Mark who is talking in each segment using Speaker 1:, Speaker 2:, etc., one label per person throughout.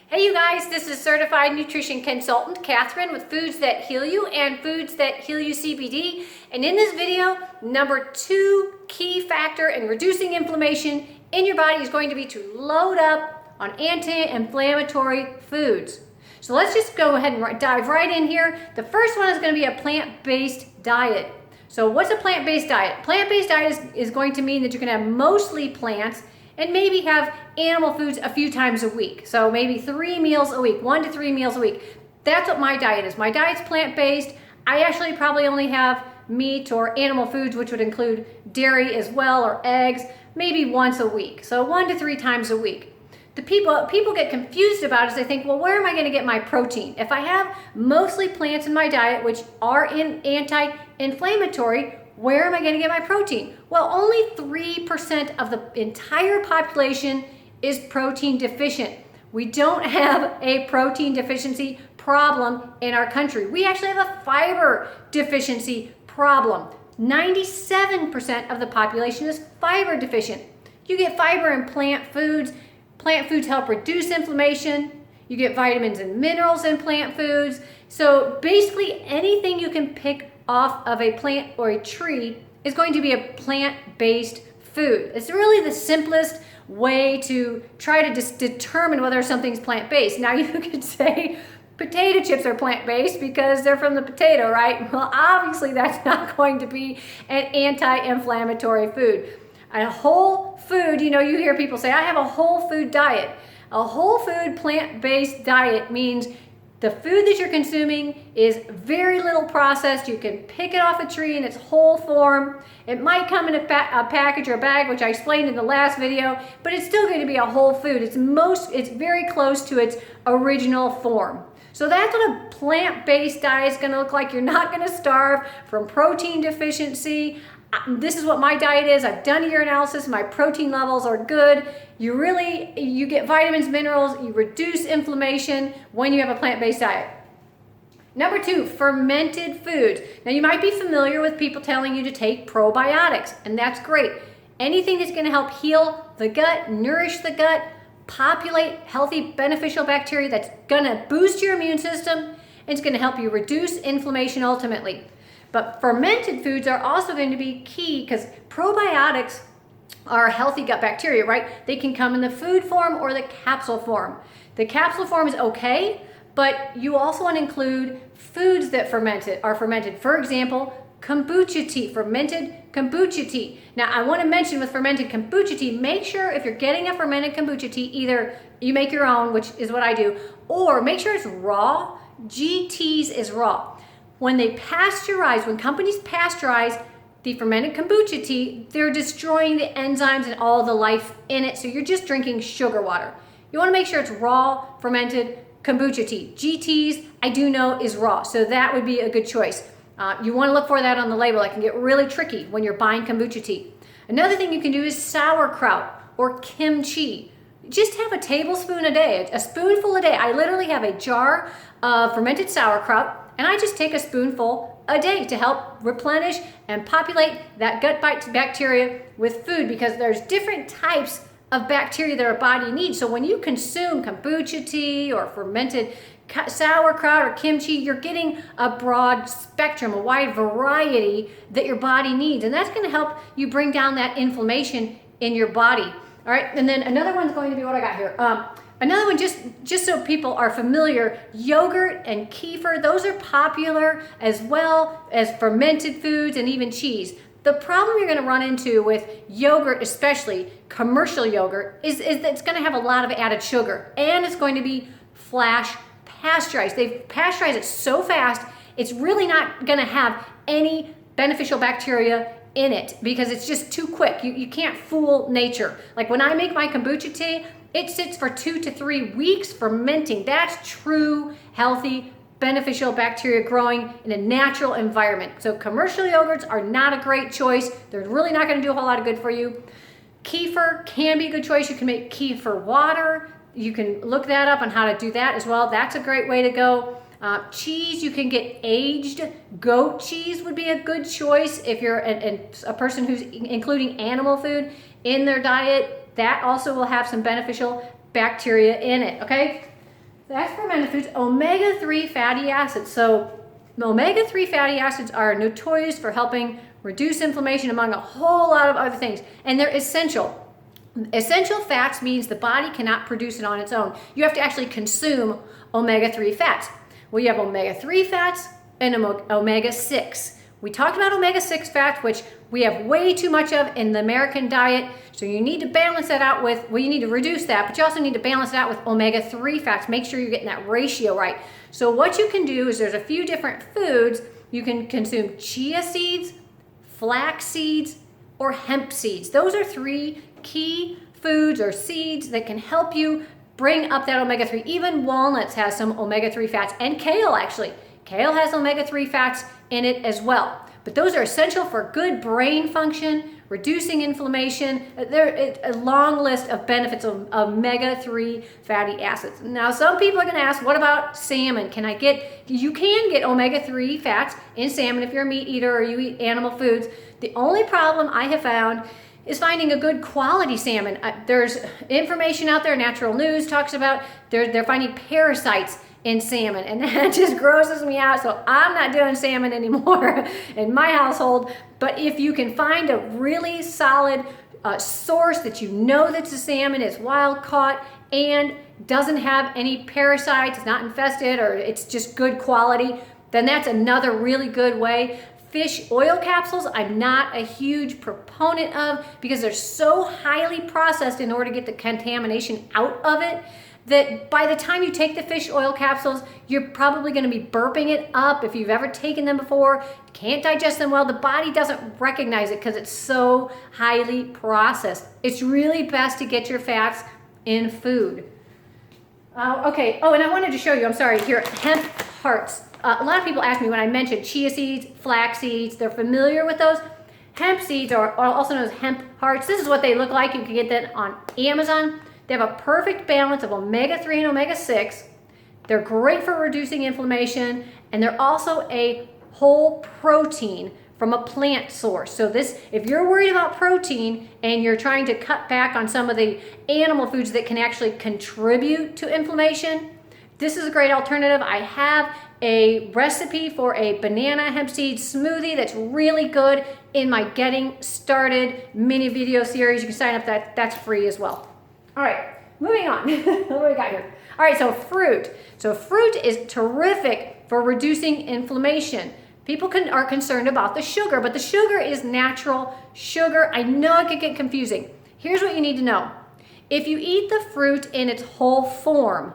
Speaker 1: Hey you guys, this is Certified Nutrition Consultant Catherine with Foods That Heal You and Foods That Heal You CBD. And in this video, number 2 key factor in reducing inflammation in your body is going to be to load up on anti-inflammatory foods. So let's just go ahead and dive right in here. The first one is going to be a plant-based diet. So what's a plant-based diet? Plant-based diet is going to mean that you're going to have mostly plants and maybe have animal foods a few times a week. So maybe 3 meals a week, 1 to 3 meals a week. That's what my diet is. My diet's plant-based. I actually probably only have meat or animal foods, which would include dairy as well, or eggs, maybe once a week. So 1 to 3 times a week. The people get confused about it is they think, well, where am I going to get my protein? If I have mostly plants in my diet, which are anti-inflammatory, where am I going to get my protein? Well, only 3% of the entire population is protein deficient. We don't have a protein deficiency problem in our country. We actually have a fiber deficiency problem. 97% of the population is fiber deficient. You get fiber in plant foods. Plant foods help reduce inflammation. You get vitamins and minerals in plant foods. So basically anything you can pick off of a plant or a tree is going to be a plant-based food. It's really the simplest way to try to just determine whether something's plant-based. Now you could say potato chips are plant-based because they're from the potato, right? Well, obviously that's not going to be an anti-inflammatory food. A whole food, you hear people say, I have a whole food diet. A whole food plant-based diet means the food that you're consuming is very little processed. You can pick it off a tree in its whole form. It might come in a package or a bag, which I explained in the last video, but it's still going to be a whole food. It's very close to its original form. So that's what a plant-based diet is going to look like. You're not going to starve from protein deficiency. This is what my diet is. I've done a urinalysis. My protein levels are good. You get vitamins, minerals, you reduce inflammation when you have a plant-based diet. Number 2, fermented foods. Now you might be familiar with people telling you to take probiotics, and that's great. Anything that's going to help heal the gut, nourish the gut, populate healthy, beneficial bacteria that's going to boost your immune system, and it's going to help you reduce inflammation ultimately. But fermented foods are also going to be key because probiotics are healthy gut bacteria, right? They can come in the food form or the capsule form. The capsule form is okay, but you also want to include foods that are fermented. For example, kombucha tea, fermented kombucha tea. Now, I want to mention with fermented kombucha tea, make sure if you're getting a fermented kombucha tea, either you make your own, which is what I do, or make sure it's raw. GTs is raw. When companies pasteurize the fermented kombucha tea, they're destroying the enzymes and all the life in it, so you're just drinking sugar water. You want to make sure it's raw fermented kombucha tea. GTs, I do know, is raw, so that would be a good choice. You want to look for that on the label. It can get really tricky when you're buying kombucha tea. Another thing you can do is sauerkraut or kimchi. Just have a tablespoon a day, a spoonful a day. I literally have a jar of fermented sauerkraut, and I just take a spoonful a day to help replenish and populate that gut bacteria with food, because there's different types of bacteria that our body needs. So when you consume kombucha tea or fermented sauerkraut or kimchi, you're getting a broad spectrum, a wide variety that your body needs. And that's going to help you bring down that inflammation in your body. All right, and then another one's going to be what I got here. Another one, just so people are familiar, yogurt and kefir, those are popular as well as fermented foods and even cheese. The problem you're going to run into with yogurt, especially commercial yogurt, is that it's going to have a lot of added sugar, and it's going to be flash pasteurized. They've pasteurized it so fast, it's really not going to have any beneficial bacteria in it because it's just too quick. You can't fool nature. Like when I make my kombucha tea, it sits for 2 to 3 weeks fermenting. That's true, healthy, beneficial bacteria growing in a natural environment. So commercial yogurts are not a great choice. They're really not going to do a whole lot of good for you. Kefir can be a good choice. You can make kefir water. You can look that up on how to do that as well. That's a great way to go. Cheese, you can get aged. Goat cheese would be a good choice if you're a person who's including animal food in their diet. That also will have some beneficial bacteria in it, okay? That's fermented foods. Omega-3 fatty acids. So omega-3 fatty acids are notorious for helping reduce inflammation among a whole lot of other things. And they're essential. Essential fats means the body cannot produce it on its own. You have to actually consume omega-3 fats. Well, you have omega-3 fats and omega-6. We talked about omega-6 fats, which we have way too much of in the American diet. So you need to balance that out with, well, you need to reduce that, but you also need to balance it out with omega-3 fats. Make sure you're getting that ratio right. So what you can do is there's a few different foods. You can consume chia seeds, flax seeds, or hemp seeds. Those are 3 key foods or seeds that can help you bring up that omega-3. Even walnuts has some omega-3 fats, and kale actually. Kale has omega-3 fats in it as well. But those are essential for good brain function, reducing inflammation. There's a long list of benefits of omega-3 fatty acids. Now, some people are going to ask, what about salmon? You can get omega-3 fats in salmon if you're a meat eater or you eat animal foods. The only problem I have found is finding a good quality salmon. There's information out there, Natural News talks about, they're finding parasites in salmon, and that just grosses me out. So I'm not doing salmon anymore in my household. But if you can find a really solid source that you know that's a salmon, is wild caught, and doesn't have any parasites, it's not infested, or it's just good quality, then that's another really good way. Fish oil capsules, I'm not a huge proponent of because they're so highly processed in order to get the contamination out of it, that by the time you take the fish oil capsules, you're probably going to be burping it up. If you've ever taken them before, you can't digest them well. The body doesn't recognize it because it's so highly processed. It's really best to get your fats in food. Okay, and I wanted to show you, I'm sorry, here, hemp hearts. A lot of people ask me when I mentioned chia seeds, flax seeds, they're familiar with those. Hemp seeds are also known as hemp hearts. This is what they look like. You can get that on Amazon. They have a perfect balance of omega-3 and omega-6. They're great for reducing inflammation, and they're also a whole protein from a plant source. So if you're worried about protein and you're trying to cut back on some of the animal foods that can actually contribute to inflammation, this is a great alternative. I have a recipe for a banana hemp seed smoothie that's really good in my Getting Started mini video series. You can sign up, that's free as well. All right, moving on. What do we got here? All right, so fruit. So fruit is terrific for reducing inflammation. People are concerned about the sugar, but the sugar is natural sugar. I know it could get confusing. Here's what you need to know. If you eat the fruit in its whole form,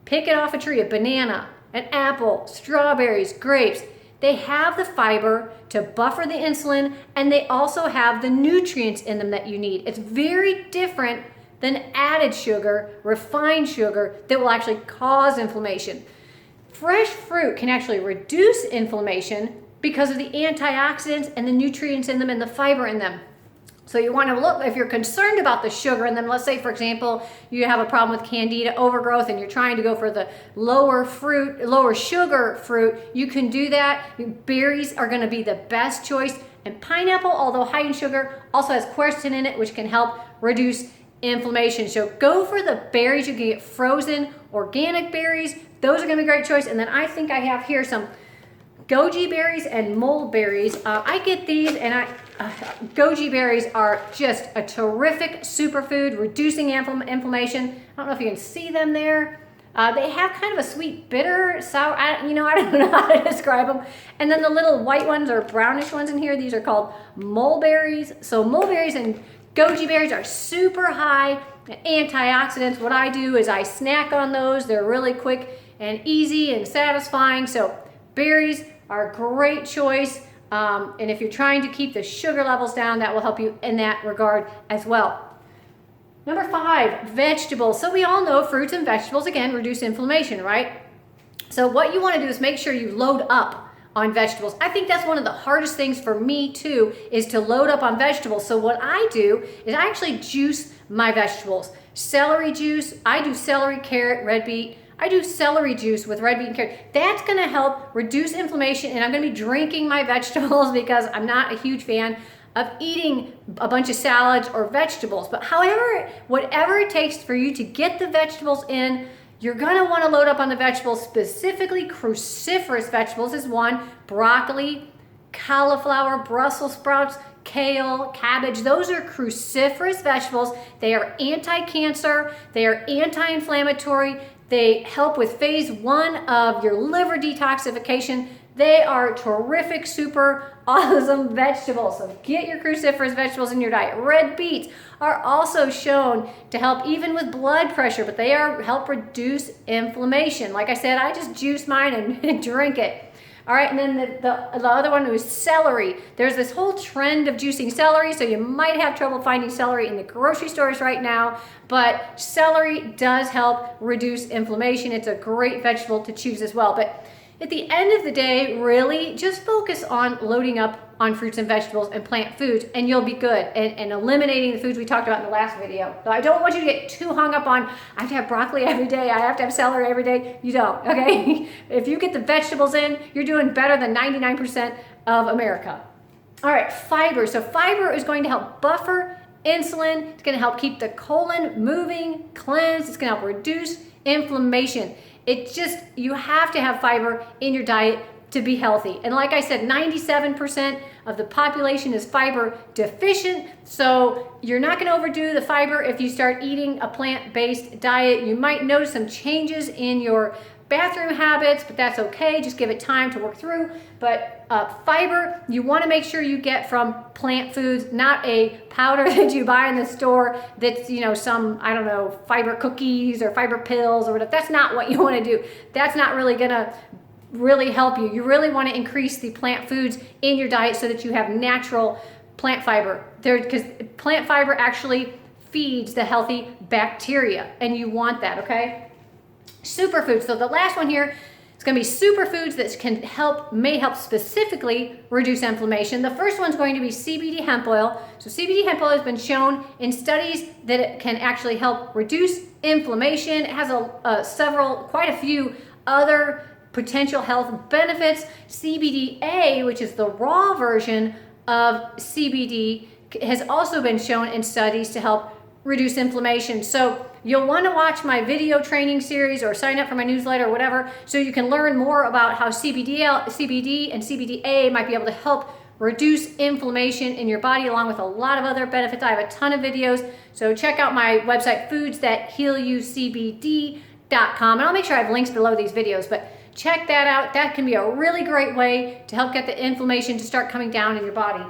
Speaker 1: pick it off a tree, a banana, an apple, strawberries, grapes, they have the fiber to buffer the insulin, and they also have the nutrients in them that you need. It's very different than added sugar, refined sugar, that will actually cause inflammation. Fresh fruit can actually reduce inflammation because of the antioxidants and the nutrients in them and the fiber in them. So you want to look, if you're concerned about the sugar, and then let's say, for example, you have a problem with candida overgrowth and you're trying to go for the lower sugar fruit, you can do that. Berries are going to be the best choice. And pineapple, although high in sugar, also has quercetin in it, which can help reduce inflammation. So go for the berries. You can get frozen organic berries. Those are going to be a great choice. And then I think I have here some goji berries and mulberries. I get these, and goji berries are just a terrific superfood, reducing inflammation. I don't know if you can see them there. They have kind of a sweet, bitter, sour, I don't know how to describe them. And then the little white ones or brownish ones in here, these are called mulberries. So mulberries and goji berries are super high in antioxidants. What I do is I snack on those. They're really quick and easy and satisfying. So berries are a great choice. And if you're trying to keep the sugar levels down, that will help you in that regard as well. Number 5, vegetables. So we all know fruits and vegetables, again, reduce inflammation, right? So what you want to do is make sure you load up on vegetables. I think that's one of the hardest things for me too, is to load up on vegetables. So what I do is I actually juice my vegetables. Celery juice, I do celery, carrot, red beet. I do celery juice with red beet and carrot. That's going to help reduce inflammation, and I'm going to be drinking my vegetables because I'm not a huge fan of eating a bunch of salads or vegetables. But however, whatever it takes for you to get the vegetables in, You're gonna wanna load up on the vegetables, specifically cruciferous vegetables is one. Broccoli, cauliflower, Brussels sprouts, kale, cabbage. Those are cruciferous vegetables. They are anti-cancer, they are anti-inflammatory, they help with phase 1 of your liver detoxification. They are terrific, super awesome vegetables. So get your cruciferous vegetables in your diet. Red beets are also shown to help even with blood pressure, but they help reduce inflammation. Like I said, I just juice mine and drink it. All right, and then the other one was celery. There's this whole trend of juicing celery, so you might have trouble finding celery in the grocery stores right now, but celery does help reduce inflammation. It's a great vegetable to choose as well. But at the end of the day, really just focus on loading up on fruits and vegetables and plant foods, and you'll be good. And eliminating the foods we talked about in the last video. So I don't want you to get too hung up on, I have to have broccoli every day, I have to have celery every day. You don't, okay? If you get the vegetables in, you're doing better than 99% of America. All right, fiber. So fiber is going to help buffer insulin. It's going to help keep the colon moving, cleanse. It's going to help reduce inflammation. It's just, you have to have fiber in your diet to be healthy. And like I said, 97% of the population is fiber deficient. So you're not going to overdo the fiber if you start eating a plant-based diet. You might notice some changes in your bathroom habits, but that's okay. Just give it time to work through. But fiber, you want to make sure you get from plant foods, not a powder that you buy in the store that's, you know, some, I don't know, fiber cookies or fiber pills or whatever. That's not what you want to do. That's not really going to really help you. You really want to increase the plant foods in your diet so that you have natural plant fiber. Because plant fiber actually feeds the healthy bacteria, and you want that, okay? Superfoods. So the last one here is going to be superfoods that may help specifically reduce inflammation. The first one's going to be CBD hemp oil. So CBD hemp oil has been shown in studies that it can actually help reduce inflammation. It has quite a few other potential health benefits. CBDA, which is the raw version of CBD, has also been shown in studies to help reduce inflammation. So you'll want to watch my video training series or sign up for my newsletter or whatever, so you can learn more about how CBD and CBDA might be able to help reduce inflammation in your body, along with a lot of other benefits. I have a ton of videos, so check out my website, foodsthathealyoucbd.com, and I'll make sure I have links below these videos, but check that out. That can be a really great way to help get the inflammation to start coming down in your body.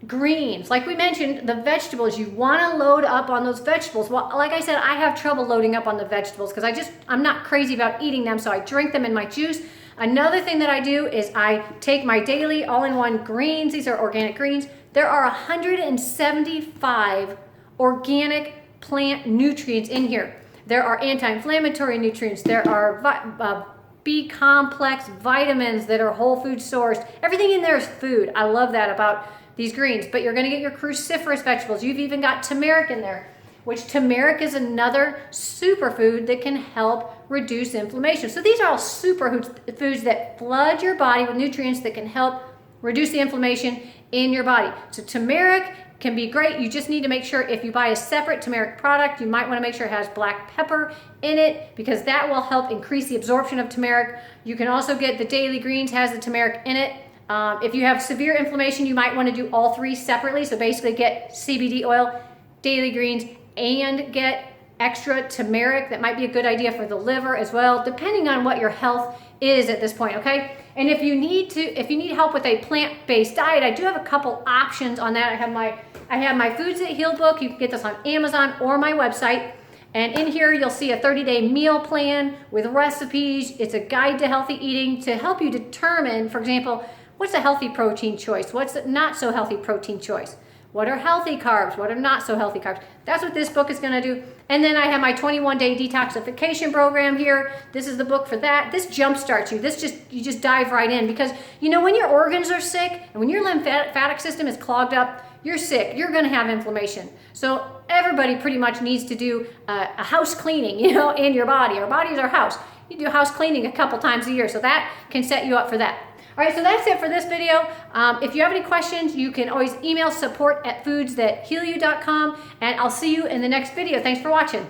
Speaker 1: Greens, like we mentioned, the vegetables, you want to load up on those vegetables. Well, like I said, I have trouble loading up on the vegetables because I'm not crazy about eating them, so I drink them in my juice. Another thing that I do is I take my daily all-in-one greens. These are organic greens. There are 175 organic plant nutrients in here. There are anti-inflammatory nutrients. There are B-complex vitamins that are whole food sourced. Everything in there is food. I love that about these greens. But you're going to get your cruciferous vegetables. You've even got turmeric in there, which turmeric is another superfood that can help reduce inflammation. So these are all superfoods that flood your body with nutrients that can help reduce the inflammation in your body. So turmeric can be great. You just need to make sure if you buy a separate turmeric product, you might want to make sure it has black pepper in it, because that will help increase the absorption of turmeric. You can also get the daily greens, has the turmeric in it. If you have severe inflammation, you might want to do all three separately. So basically get CBD oil, daily greens, and get extra turmeric. That might be a good idea for the liver as well, depending on what your health is at this point, okay? And if you need help with a plant-based diet, I do have a couple options on that. I have my Foods That Heal book. You can get this on Amazon or my website. And in here, you'll see a 30-day meal plan with recipes. It's a guide to healthy eating to help you determine, for example, what's a healthy protein choice? What's a not so healthy protein choice? What are healthy carbs? What are not so healthy carbs? That's what this book is going to do. And then I have my 21-day detoxification program here. This is the book for that. This jumpstarts you. You just dive right in, because you know when your organs are sick and when your lymphatic system is clogged up, you're sick. You're going to have inflammation. So everybody pretty much needs to do a house cleaning, in your body. Our body is our house. You do house cleaning a couple times a year, so that can set you up for that. All right, so that's it for this video. If you have any questions, you can always email support@foodsthathealyou.com, and I'll see you in the next video. Thanks for watching.